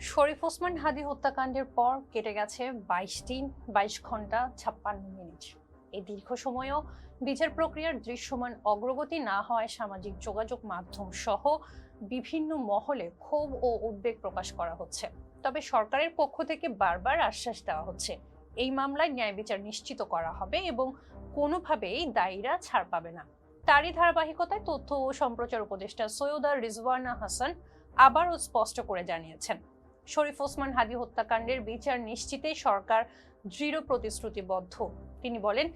শরীফ ওসমান হাদী হত্যাকাণ্ডের পর কেটে গেছে ২২ দিন ২২ ঘন্টা ৫৬ মিনিট। এই দীর্ঘ সময়েও বিচার প্রক্রিয়ার দৃশ্যমান অগ্রগতি না হওয়ায় সামাজিক যোগাযোগ মাধ্যম সহ বিভিন্ন মহলে ক্ষোভ ও উদ্বেগ প্রকাশ করা হচ্ছে। তবে সরকারের পক্ষ থেকে বারবার আশ্বাস দেওয়া হচ্ছে এই মামলায় ন্যায় বিচার নিশ্চিত করা হবে এবং কোনোভাবেই দায়ীরা ছাড় পাবে না। তারই ধারাবাহিকতায় তথ্য ও সম্প্রচার উপদেষ্টা সৈয়দা রিজওয়ানা হাসান আবারও স্পষ্ট করে জানিয়েছেন, শরীফ ওসমান হাদী হত্যাকাণ্ডের বিচার নিশ্চিতে সরকার দৃঢ় প্রতিশ্রুতিবদ্ধ। তিনি বলেন,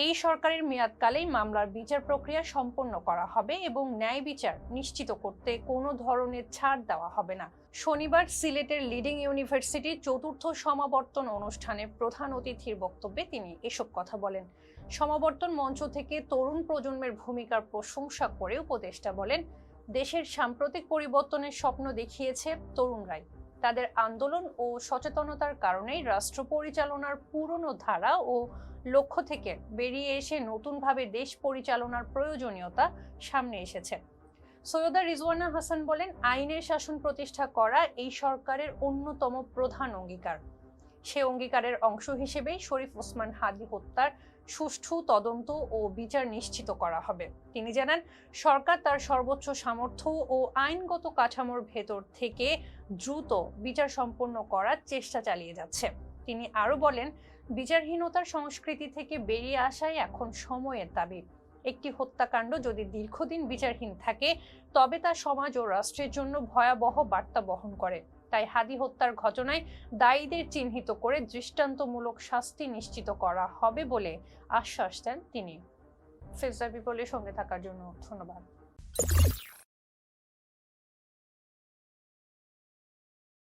এই সরকারের মেয়াদকালেই মামলার বিচার প্রক্রিয়া সম্পন্ন করা হবে এবং ন্যায় বিচার নিশ্চিত করতে কোনো ধরনের ছাড় দেওয়া হবে না। শনিবার সিলেটের লিডিং ইউনিভার্সিটির চতুর্থ সমাবর্তন অনুষ্ঠানে প্রধান অতিথির বক্তব্যে তিনি এসব কথা বলেন। সমাবর্তন মঞ্চ থেকে তরুণ প্রজন্মের ভূমিকার প্রশংসা করে উপদেষ্টা বলেন, দেশের সাম্প্রতিক পরিবর্তনের স্বপ্ন দেখিয়েছে তরুণরাই। তাদের আন্দোলন ও সচেতনতার কারণেই রাষ্ট্র পরিচালনার পুরনো ধারা ও লক্ষ্য থেকে বেরিয়ে এসে নতুনভাবে দেশ পরিচালনার প্রয়োজনীয়তা সামনে এসেছে। সৈয়দা রিজওয়ানা হাসান বলেন, আইনের শাসন প্রতিষ্ঠা করা এই সরকারের অন্যতম প্রধান অঙ্গীকার। সে অঙ্গীকারের অংশ হিসেবেই শরীফ ওসমান হাদী হত্যার সুষ্ঠু তদন্ত ও বিচার নিশ্চিত করা হবে। তিনি জানান, সরকার তার সর্বোচ্চ সামর্থ্য ও আইনগত কাঠামোর ভেতর থেকে দ্রুত বিচার সম্পন্ন করার চেষ্টা চালিয়ে যাচ্ছে। তিনি আরো বলেন, বিচারহীনতার সংস্কৃতি থেকে বেরিয়ে আসাই এখন সময়ের দাবি। একটি হত্যাকাণ্ড যদি দীর্ঘদিন বিচারহীন থাকে তবে তা সমাজ ও রাষ্ট্রের জন্য ভয়াবহ বার্তা বহন করে। তাই হাদী হত্যার ঘটনায় দায়ীদের চিহ্নিত করে দৃষ্টান্তমূলক শাস্তি নিশ্চিত করা হবে বলে আশ্বাস দেন তিনি। ফেজদা পিপলের সঙ্গে থাকার জন্য ধন্যবাদ।